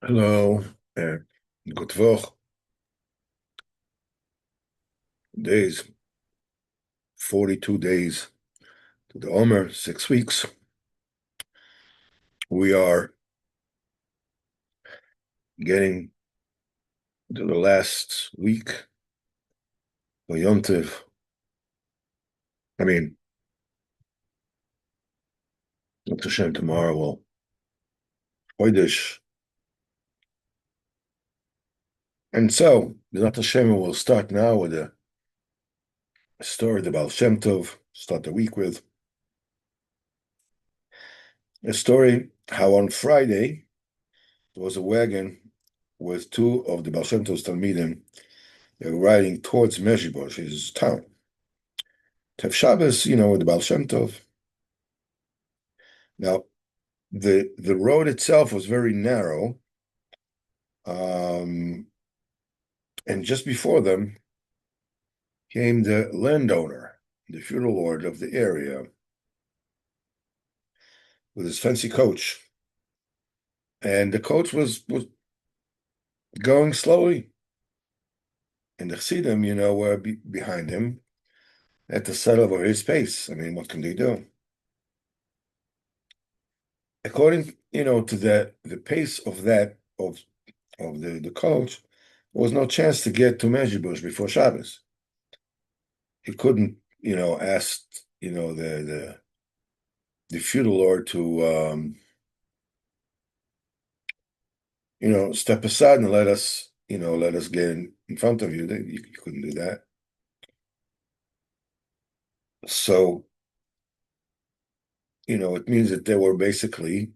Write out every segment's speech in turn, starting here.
Hello, and good Woche. Days, 42 days to the Omer, 6 weeks. We are getting to the last week of Yom Tov. I mean, Hashem tomorrow will Chodesh. And so, the Hashem will start now with a story of Baal Shem Tov, start the week with. A story how on Friday there was a wagon with two of the Baal Shem Tov's Talmidim. They were riding towards Mezhibosh, his town. Tev Shabbos, with the Baal Shem Tov. Now, the road itself was very narrow, and just before them came the landowner, the feudal lord of the area, with his fancy coach. And the coach was going slowly. And the Chassidim, were behind him at the settle over his pace. I mean, what can they do? According, to the pace of the coach, there was no chance to get to Mezhibush before Shabbos. He couldn't, ask, the feudal lord to, step aside and let us get in front of you. You couldn't do that. So, it means that they were basically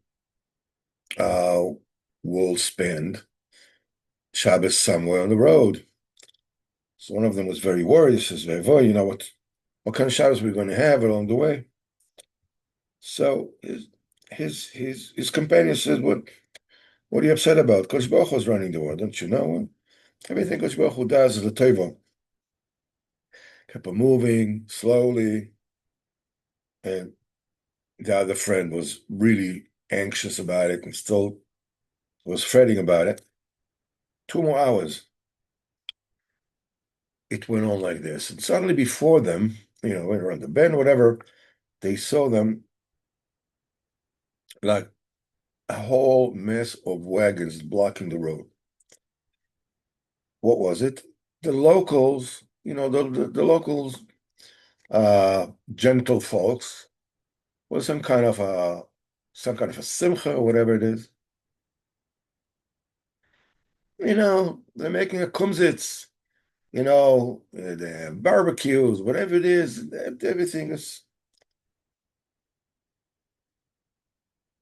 will spend Shabbos somewhere on the road. So one of them was very worried. He says, what kind of Shabbos we're going to have along the way? So his companion says, what are you upset about? Kosh Baruch Hu is running the world, don't you know? Everything Kosh Baruch Hu does is a teva. Kept on moving slowly, and the other friend was really anxious about it and still was fretting about it. 2 more hours. It went on like this. And suddenly before them, went around the bend, whatever, they saw them like a whole mess of wagons blocking the road. What was it? The locals, the locals, gentle folks, was some kind of a simcha or whatever it is. They're making a kumsitz, they have barbecues, whatever it is, everything is.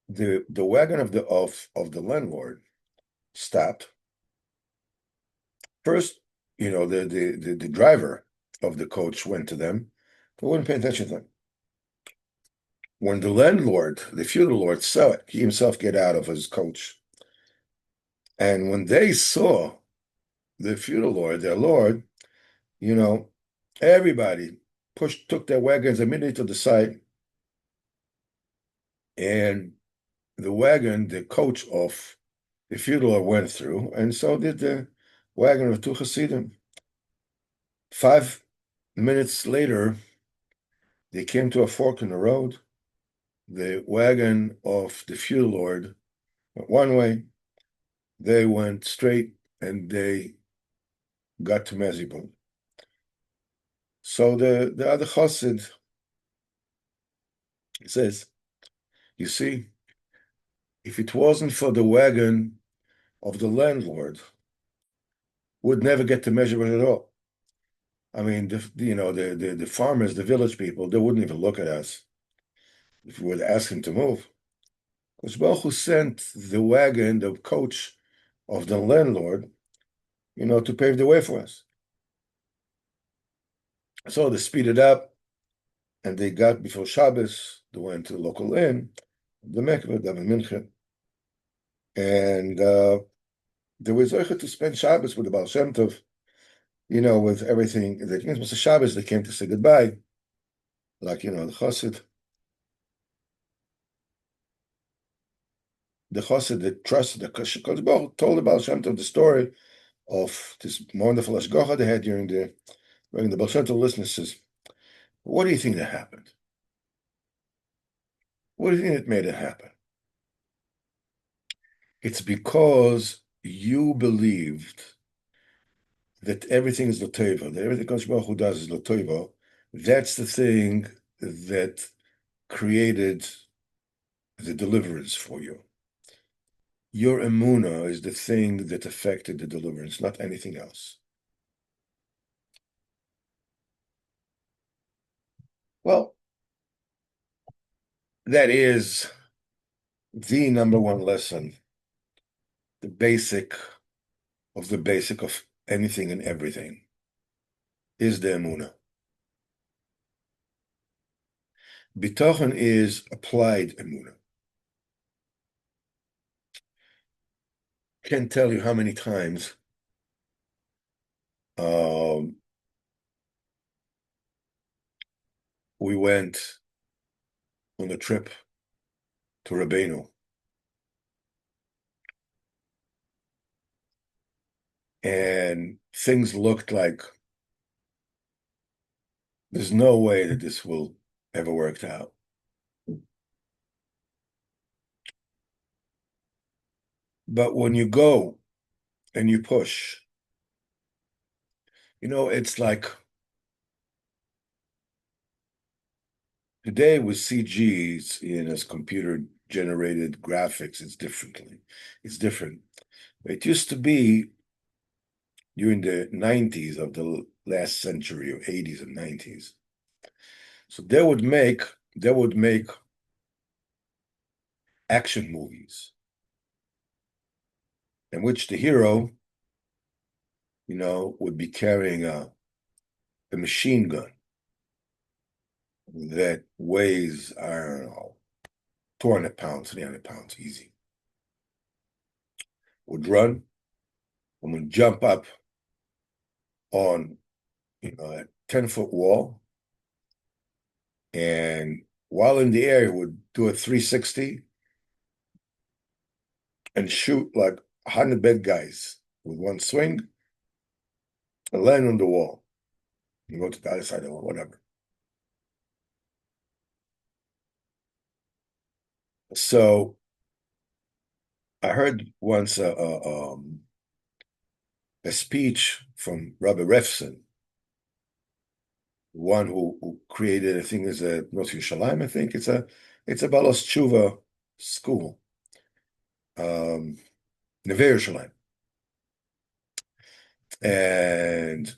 The wagon of the landlord stopped. First, the driver of the coach went to them, but wouldn't pay attention to them. When the landlord, the feudal lord, saw it, he himself get out of his coach. And when they saw the feudal lord, their lord, everybody took their wagons immediately to the side. And the wagon, the coach of the feudal lord went through, and so did the wagon of two Hasidim. 5 minutes later, they came to a fork in the road. The wagon of the feudal lord went one way. They went straight, and they got to Mezibon. So the other Chassid says, you see, if it wasn't for the wagon of the landlord, would never get to Mezibon at all. I mean, the farmers, the village people, they wouldn't even look at us if we would ask him to move. Because Baruch Hu sent the wagon, the coach of the landlord, to pave the way for us. So they speeded up, and they got before Shabbos. They went to the local inn, the Mekva, Daven Mincha, and they were zoche to spend Shabbos with the Baal Shem Tov, with everything. They came to Shabbos, they came to say goodbye, like, the Chassid. the chassid that trusted the Kodesh Baruch Hu told the Baal Shem Tov the story of this wonderful hashgacha they had during the Baal Shem Tov listener says, what do you think that happened? What do you think that made it happen? It's because you believed that everything is l'tova, that everything Kodesh Baruch Hu does is l'tova. That's the thing that created the deliverance for you. Your emunah is the thing that affected the deliverance, not anything else. Well, that is the number one lesson, the basic of anything and everything, is the emunah. Bitachon is applied emunah. Can't tell you how many times we went on a trip to Rabbeinu, and things looked like there's no way that this will ever work out. But when you go and you push, it's like today with CGs as computer-generated graphics, it's different. It used to be during the 90s of the last century, or 80s and 90s. So they would make action movies in which the hero, would be carrying a machine gun that weighs, I don't know, 200 pounds, 300 pounds, easy. Would run and would jump up on, a 10-foot wall, and while in the air, he would do a 360 and shoot like 100 bad guys with one swing and land on the wall. You go to the other side of the wall, whatever. So I heard once a speech from Rabbi Refson, one who created, I think, is a North Yerushalayim. I think it's a Balos Tshuva school, Neve Yerushalayim, and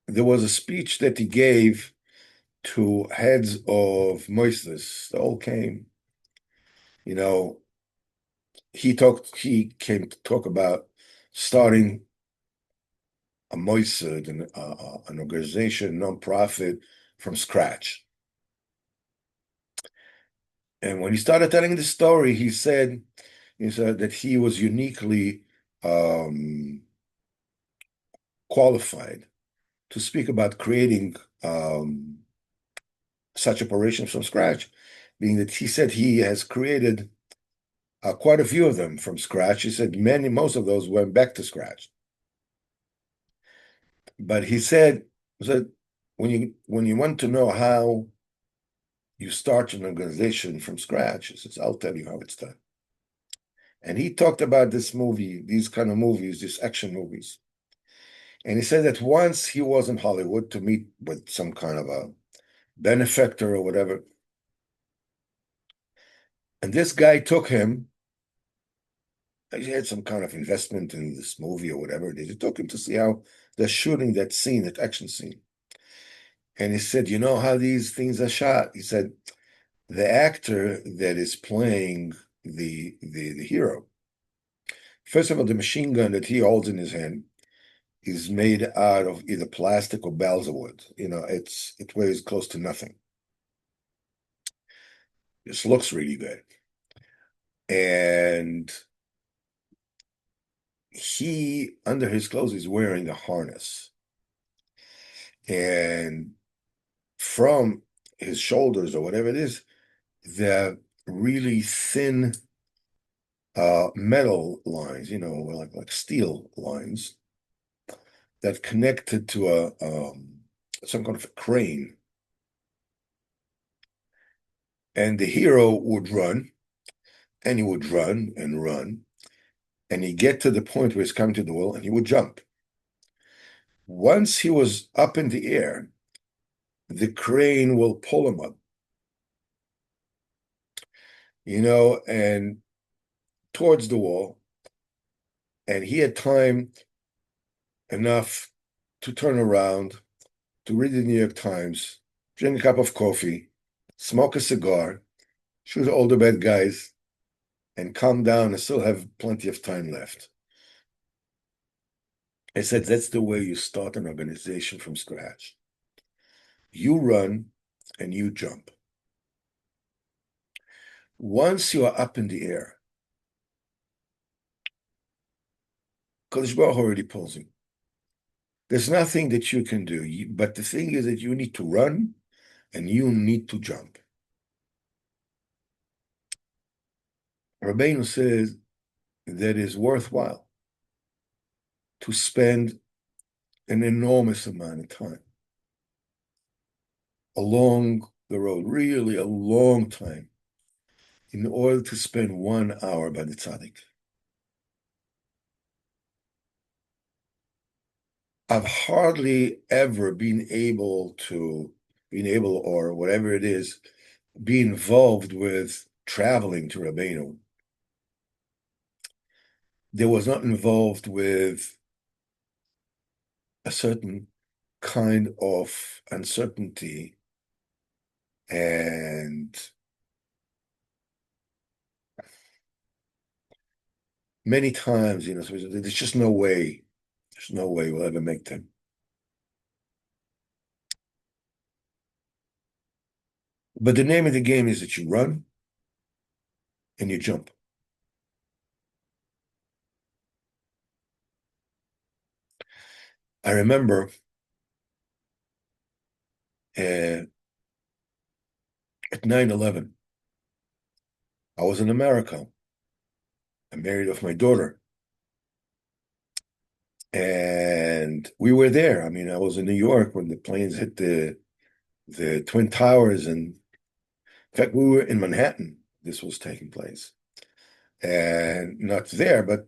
there was a speech that he gave to heads of moistus. They all came. He came to talk about starting a moised, an organization, non-profit, from scratch. And when he started telling the story, he said that he was uniquely qualified to speak about creating such operations from scratch, being that he said he has created quite a few of them from scratch. He said most of those went back to scratch. But he said when you want to know how you start an organization from scratch, he says, I'll tell you how it's done. And he talked about this movie, these kind of movies, these action movies. And he said that once he was in Hollywood to meet with some kind of a benefactor or whatever. And this guy took him, he had some kind of investment in this movie or whatever. They took him to see how they're shooting that scene, that action scene. And he said, you know how these things are shot? He said, the actor that is playing the hero, first of all, the machine gun that he holds in his hand is made out of either plastic or balsa wood. It weighs close to nothing. This looks really good. And he, under his clothes, is wearing a harness. And from his shoulders or whatever it is, they're really thin metal lines, like steel lines that connected to some kind of a crane. And the hero would run, and he would run and run, and he'd get to the point where he's coming to the wall, and he would jump. Once he was up in the air, the crane will pull him up, and towards the wall, and he had time enough to turn around, to read the New York Times, drink a cup of coffee, smoke a cigar, shoot all the bad guys, and calm down and still have plenty of time left. I said, that's the way you start an organization from scratch. You run and you jump. Once you are up in the air, Kodesh Baruch Hu already pulls you. There's nothing that you can do, but the thing is that you need to run and you need to jump. Rabbeinu says that it is worthwhile to spend an enormous amount of time along the road, really a long time, in order to spend 1 hour by the tzaddik. I've hardly ever been able, or whatever it is, be involved with traveling to Rabbeinu. There was not involved with a certain kind of uncertainty and many times, so there's just no way. There's no way we'll ever make them. But the name of the game is that you run and you jump. I remember at 9/11, I was in America. I married off my daughter. And we were there. I mean, I was in New York when the planes hit the Twin Towers. And in fact, we were in Manhattan. This was taking place. And not there, but,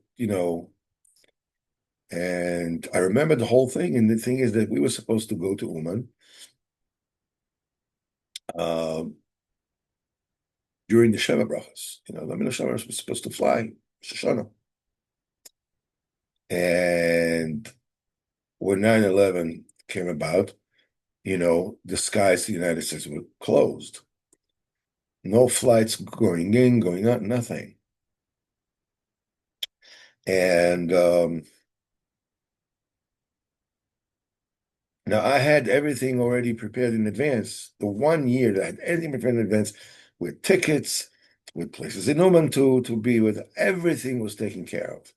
and I remember the whole thing. And the thing is that we were supposed to go to Uman during the Sheva Brachas. The Sheva Brachas was supposed to fly Shoshana. And when 9/11 came about, the skies of the United States were closed. No flights going in, going out, nothing. And now I had everything already prepared in advance. The 1 year that I had everything prepared in advance with tickets, with places in Oman to be with, everything was taken care of.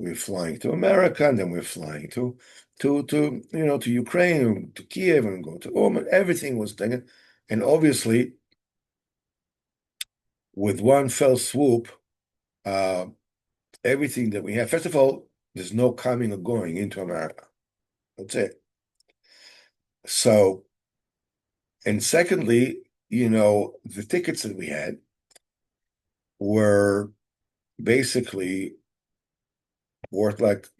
We were flying to America, and then we were flying to Ukraine, to Kiev, and go to Oman. Everything was taken. And obviously, with one fell swoop, everything that we have, first of all, there's no coming or going into America. That's it. So, and secondly, the tickets that we had were basically worth like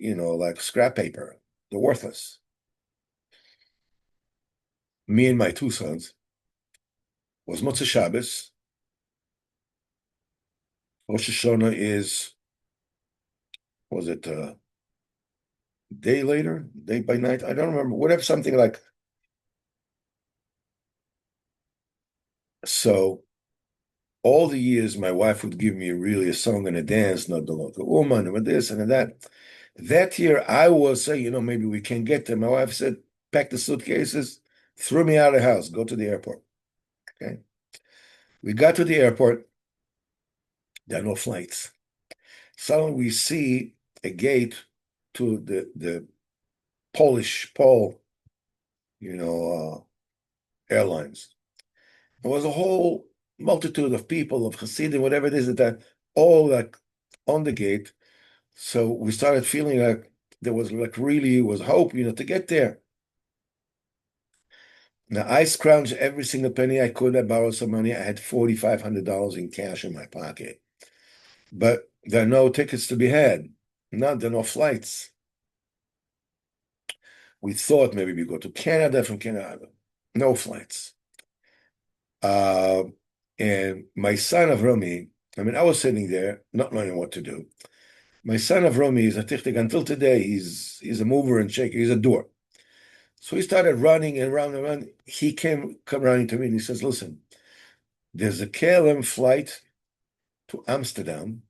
scrap paper. They're worthless. Me and my 2 sons was Motzei Shabbos. Rosh Hashanah is, was it day later, day by night? I don't remember. Whatever, something like. So all the years, my wife would give me really a song and a dance, not the local woman, and with this and that. That year, I was saying, maybe we can get there. My wife said, pack the suitcases, threw me out of the house, go to the airport. Okay. We got to the airport. There are no flights. Suddenly we see a gate to the Polish airlines. There was a whole multitude of people, of Hasidim, whatever it is, that all like on the gate. So we started feeling like there was like really was hope, to get there. Now I scrounged every single penny I could. I borrowed some money. I had $4,500 in cash in my pocket, but there are no tickets to be had. There are no flights. We thought maybe we go to Canada from Canada. No flights. Uh, and my son of Rumi, I was sitting there not knowing what to do. My son of Rumi is a tichtik. Until today, he's a mover and shaker. He's a doer. So he started running and around and around. He come running to me and he says, "Listen, there's a KLM flight to Amsterdam,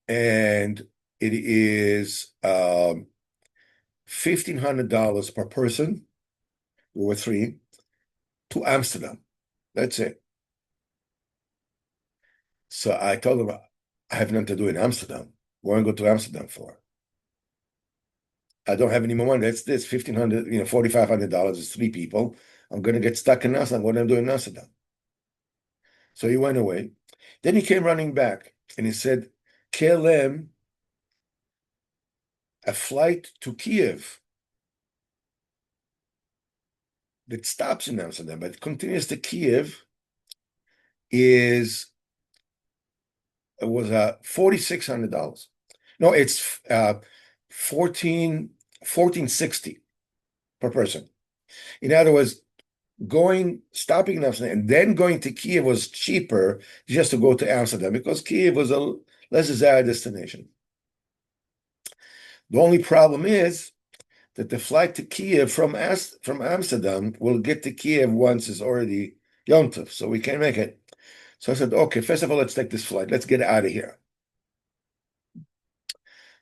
and it is $1,500 per person. We were three to Amsterdam. That's it." So I told him, "I have nothing to do in Amsterdam. What am I going to go to Amsterdam for? I don't have any more money. That's this $1,500, $4,500 is three people. I'm going to get stuck in Amsterdam. What am I doing in Amsterdam?" So he went away. Then he came running back and he said, "KLM, a flight to Kiev that stops in Amsterdam, but continues to Kiev it was $4,600. No, it's 1460 per person. In other words, stopping in Amsterdam and then going to Kiev was cheaper just to go to Amsterdam because Kiev was a less desired destination. The only problem is that the flight to Kiev from Amsterdam will get to Kiev once it's already Yom Tov, so we can't make it. So I said, okay, first of all, let's take this flight. Let's get out of here.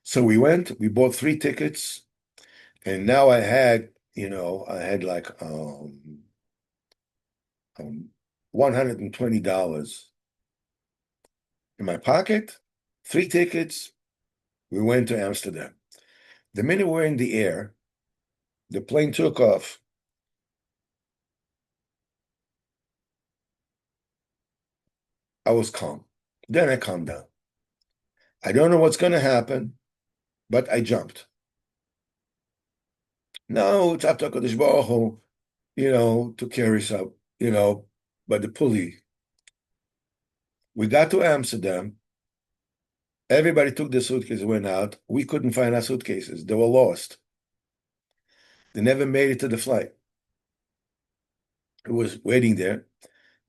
So we went, we bought three tickets, and now I had like $120 in my pocket, three tickets. We went to Amsterdam. The minute we're in the air, the plane took off. I was calm. Then I calmed down. I don't know what's going to happen, but I jumped. No, it's up to HaKadosh Baruch Hu, to carry us up, by the pulley. We got to Amsterdam. Everybody took their suitcases, went out. We couldn't find our suitcases. They were lost. They never made it to the flight. It was waiting there.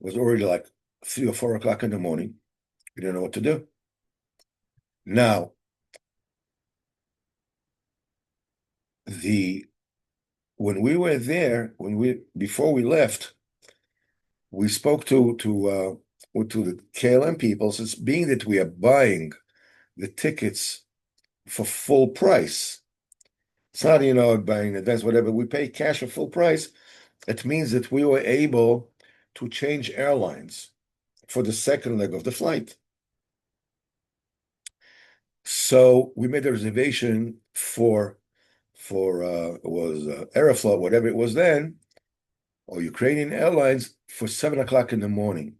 It was already like 3 or 4 o'clock in the morning. We didn't know what to do. Now, when we were there, before we left, we spoke to the KLM people. Since being that we are buying the tickets for full price, it's not buying in advance, whatever. We pay cash for full price. It means that we were able to change airlines for the second leg of the flight. So we made a reservation for it was Aeroflot, whatever it was then, or Ukrainian Airlines for 7 o'clock in the morning.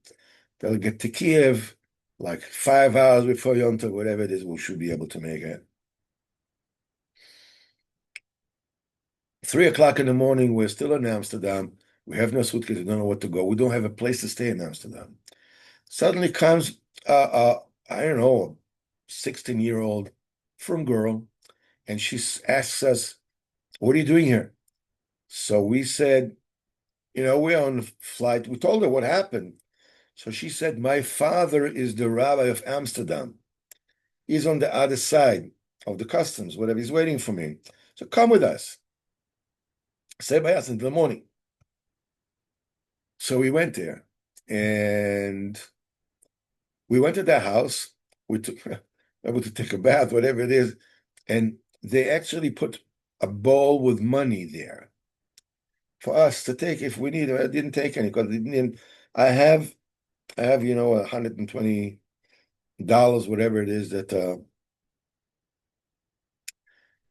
They'll get to Kiev like 5 hours before Yom Tov, whatever it is, we should be able to make it. 3 o'clock in the morning, we're still in Amsterdam. We have no suitcase. We don't know what to go. We don't have a place to stay in Amsterdam. Suddenly comes, I don't know, 16-year-old from girl, and she asks us, "What are you doing here?" So we said, we're on the flight. We told her what happened. So she said, "My father is the rabbi of Amsterdam. He's on the other side of the customs, whatever. He's waiting for me. So come with us. Stay by us until the morning." So we went there, and we went to their house. We took able to take a bath, whatever it is, and they actually put a bowl with money there for us to take if we need it. I didn't take any because I have $120, whatever it is that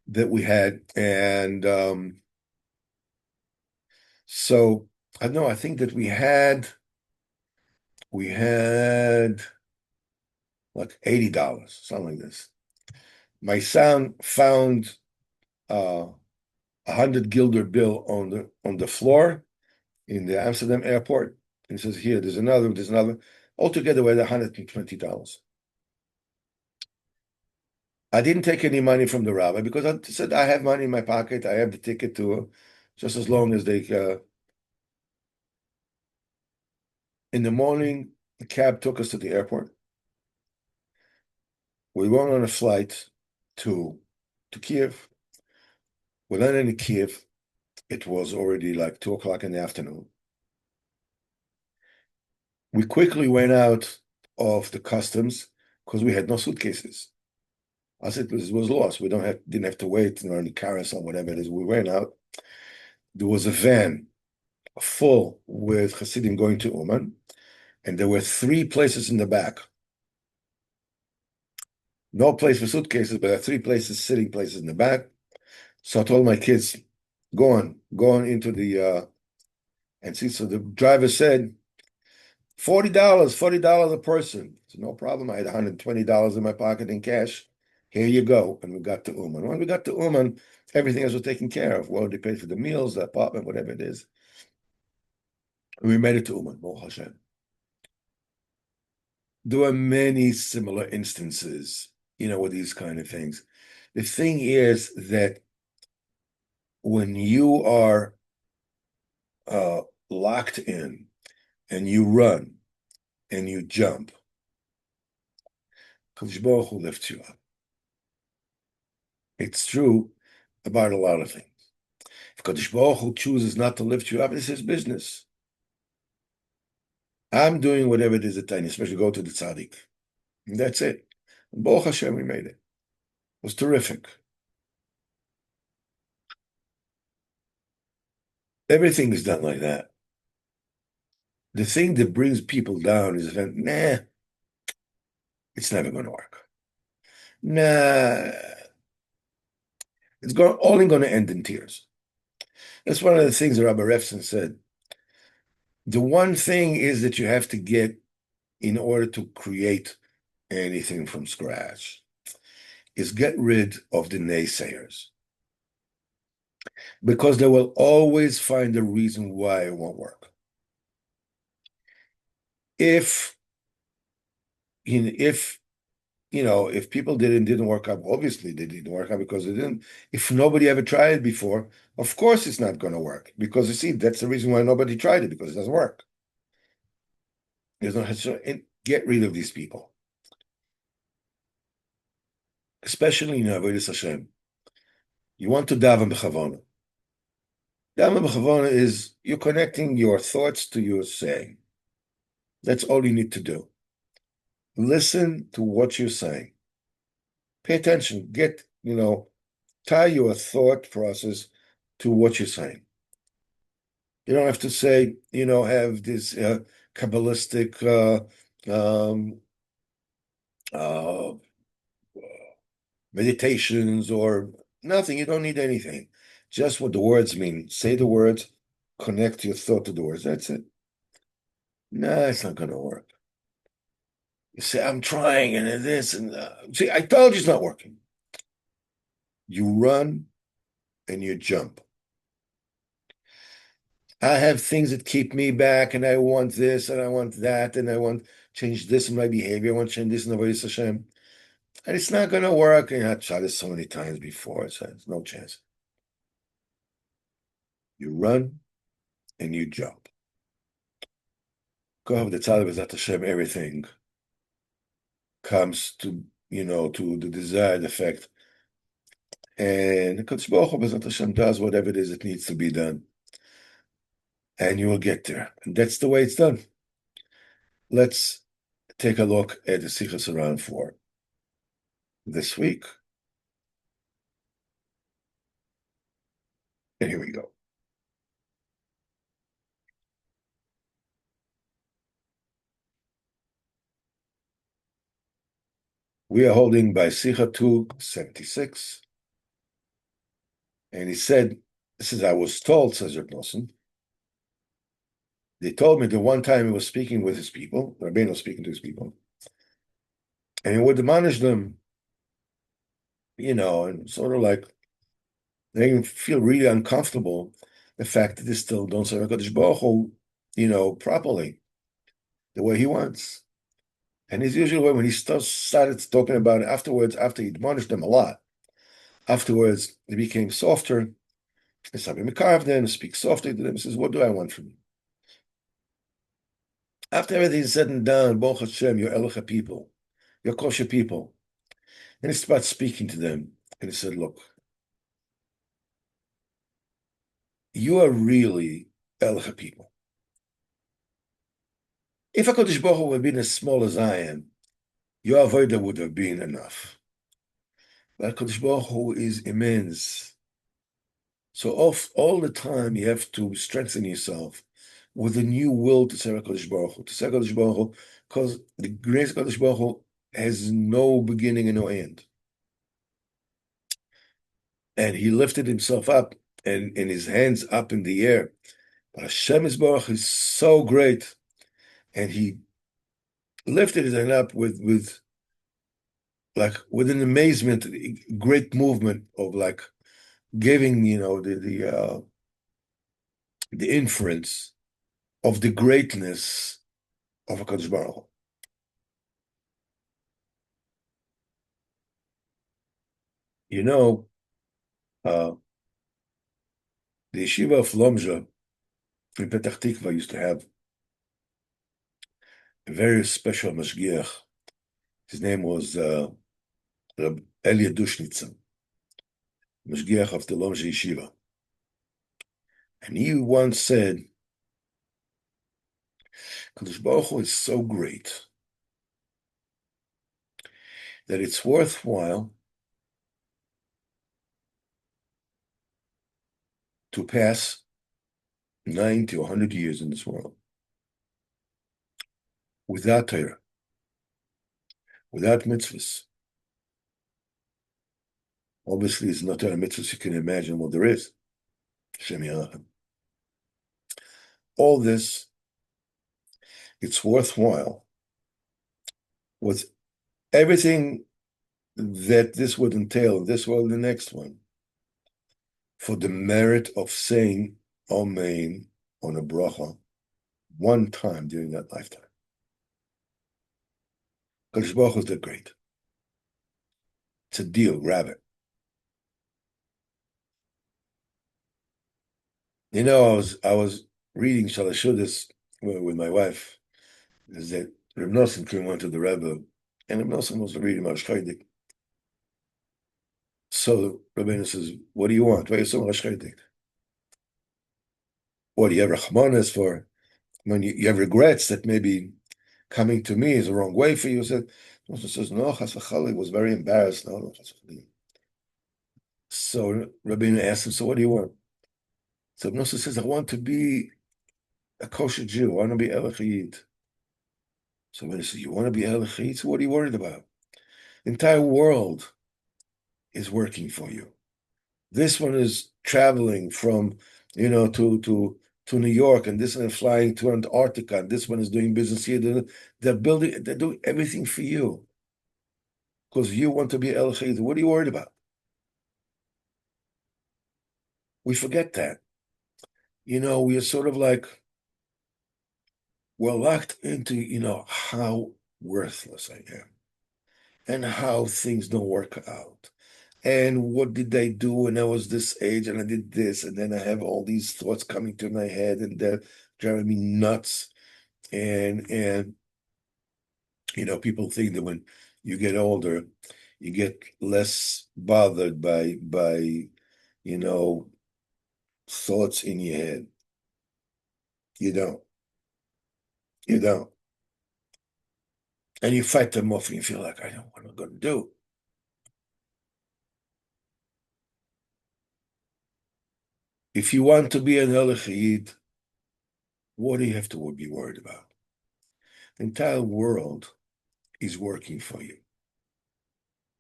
we had, and so I don't know. I think that we had like $80, something like this. My son found a 100 guilder bill on the floor in the Amsterdam airport. And he says, here, there's another. Altogether, we had $120. I didn't take any money from the rabbi because I said, I have money in my pocket. I have the ticket to, just as long as they, in the morning, the cab took us to the airport. We went on a flight to Kiev. We landed in Kiev. It was already like 2 o'clock in the afternoon. We quickly went out of the customs because we had no suitcases. I said it was lost. We didn't have to wait on the carousel, whatever it is. We went out. There was a van full with Hasidim going to Uman, and there were 3 places in the back. No place for suitcases, but there are 3 places, sitting places in the back. So I told my kids, go on into the and see. So the driver said, $40 a person. So no problem. I had $120 in my pocket in cash. Here you go. And we got to Uman. When we got to Uman, everything else was taken care of. Well, they paid for the meals, the apartment, whatever it is. And we made it to Uman, Baruch Hashem. There were many similar instances, with these kind of things. The thing is that when you are locked in and you run and you jump, Kadosh Baruch Hu lifts you up. It's true about a lot of things. If Kadosh Baruch Hu chooses not to lift you up, it's his business. I'm doing whatever it is that I need, especially go to the tzaddik. And that's it. And Baruch Hashem, we made it. It was terrific. Everything is done like that. The thing that brings people down is that, nah, it's never going to work. Nah, it's only going to end in tears. That's one of the things that Rabbi Refson said. The one thing is that you have to get in order to create anything from scratch is get rid of the naysayers. Because they will always find a reason why it won't work. If people didn't work out, obviously they didn't work out because they didn't. If nobody ever tried it before, of course it's not going to work. Because you see, that's the reason why nobody tried it, because it doesn't work. There's no get rid of these people. Especially in Avodas Hashem. You want to daven b'chavona. Daven b'chavona is you're connecting your thoughts to your saying. That's all you need to do. Listen to what you're saying. Pay attention. Tie your thought process to what you're saying. You don't have to say, have this Kabbalistic meditations or nothing. You don't need anything. Just what the words mean. Say the words, connect your thought to the words. That's it. No, it's not going to work. You say, I'm trying, and this, and see, I told you it's not working. You run and you jump. I have things that keep me back, and I want this, and I want that, and I want to change this in my behavior. I want to change this in the Avodas Hashem. And it's not going to work. And I've tried this so many times before. So there's no chance. You run and you jump. Go have the tzaddik B'ezrat Hashem, everything comes to, to the desired effect. And the Kadosh Baruch Hu B'ezrat Hashem does whatever it is that needs to be done. And you will get there. And that's the way it's done. Let's take a look at the Sichos Haran for this week. And here we go. We are holding by Sicha 276. And he said, this is, I was told, says Reb Nosson, they told me the one time he was speaking with his people, Rabbeinu was speaking to his people, and he would admonish them, and sort of like they feel really uncomfortable the fact that they still don't serve HaKadosh Baruch Hu, properly, the way he wants. And his usual way, when he started talking about it afterwards, after he admonished them a lot, afterwards he became softer. He started to carve them, speak softly to them. He says, "What do I want from you?" After everything's said and done, Baruch Hashem, you're Elocha people, you're kosher people. And he started speaking to them, and he said, "Look, you are really Elocha people. If HaKadosh Baruch Hu would have been as small as I am, your avodah would have been enough. But HaKadosh Baruch Hu is immense. So all the time you have to strengthen yourself with a new will to serve HaKadosh Baruch Hu, because the grace of HaKadosh Baruch Hu has no beginning and no end." And he lifted himself up and his hands up in the air. But Hashem Baruch is so great, and he lifted his hand up with an amazement, great movement of like giving the inference of the greatness of HaKadosh Baruch Hu. Uh, the yeshiva of Lomza in Petach Tikva used to have a very special mashgiach. His name was Reb Elia Dushnitzer, mashgiach of the Lomza yeshiva. And he once said, "Kadosh Baruch Hu is so great that it's worthwhile to pass 90 or 100 years in this world without Torah, without mitzvahs." Obviously, it's not Torah mitzvahs you can imagine what there is. Hashem Yarachem. All this, it's worthwhile with everything that this would entail, this world and the next one, for the merit of saying Amen on a bracha one time during that lifetime. Kadosh Baruch Hu is that great. It's a deal, grab it. I was reading Shalashudas with my wife. Is that Reb Nosson came on to the Rebbe, and Reb Nosson was reading Marash Chaydik. So Rabbeinu says, "What do you want? Why are you so Marash Chaydik? What do you have Rachmanis for? When you have regrets that maybe coming to me is the wrong way for you?" Said, Nosson says, "No, Chas v'chalei, was very embarrassed. No, Chas v'chalei." So Rabbeinu asked him, "So what do you want?" So Nosson says, "I want to be a kosher Jew. I want to be Elachiyid." So when he says, "You want to be Elachiyid? So what are you worried about? The entire world is working for you. This one is traveling from, to New York, and this one is flying to Antarctica, and this one is doing business here. They're doing everything for you because you want to be Elachiyid. What are you worried about?" We forget that. We are sort of like, we're locked into, how worthless I am and how things don't work out. And what did I do when I was this age? And I did this, and then I have all these thoughts coming to my head, and they're driving me nuts. And people think that when you get older, you get less bothered by thoughts in your head. You don't. You don't. And you fight them off, and you feel like, I know what I'm going to do. If you want to be an Elachiyid, what do you have to be worried about? The entire world is working for you.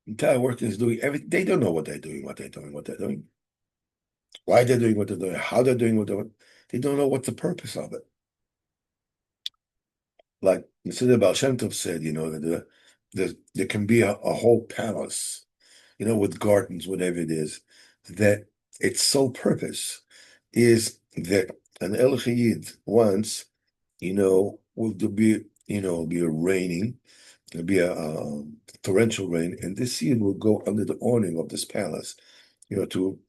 The entire world is doing everything. They don't know what they're doing, why they're doing, why they're doing what they're doing, how they're doing what they're doing. They don't know what's the purpose of it. Like Sipurey Baal Shem Tov said, that there can be a whole palace, with gardens, whatever it is, that its sole purpose is that an El Chayid wants, will there be, be a raining, there'll be a torrential rain, and this seed will go under the awning of this palace, to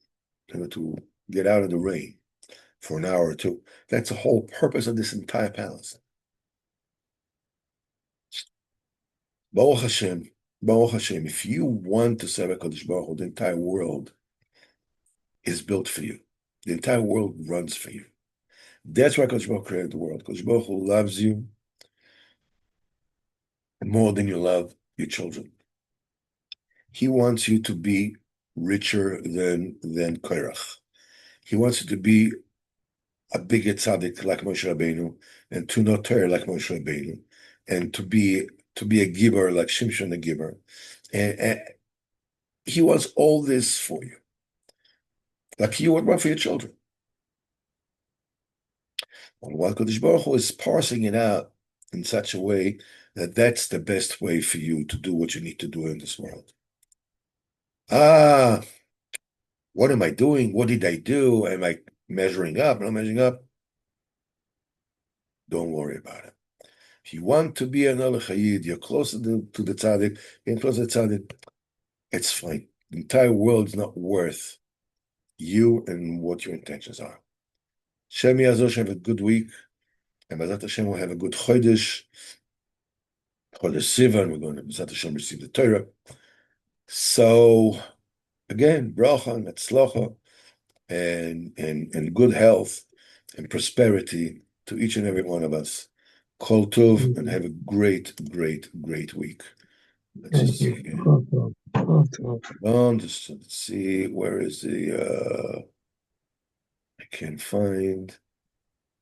to get out of the rain for an hour or two. That's the whole purpose of this entire palace. Baruch Hashem, if you want to serve HaKadosh Baruch Hu, the entire world is built for you. The entire world runs for you. That's why HaKadosh Baruch Hu created the world. HaKadosh Baruch Hu loves you more than you love your children. He wants you to be richer than Korach. He wants you to be a big tzaddik like Moshe Rabbeinu, and to know Torah like Moshe Rabbeinu, and to be a giver like Shimshon the giver. And he wants all this for you, like you would want for your children. And while Kodesh Baruch Hu is parsing it out in such a way that that's the best way for you to do what you need to do in this world. What am I doing? What did I do? Am I measuring up? Am I measuring up? Don't worry about it. If you want to be an El Chayid, you're closer to the tzaddik, being closer to the tzaddik, it's fine. The entire world is not worth you and what your intentions are. Shem Yazosh, have a good week, and B'ezrat Hashem will have a good Chodesh Sivan. We're going to B'ezrat Hashem receive the Torah. So again, bracha and tzlacha and good health and prosperity to each and every one of us. Kol Tov, and have a great, great, great week. Let's just see here. Let's see, where is the I can't find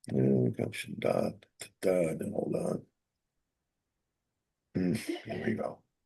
caption dot, hold on. Here we go.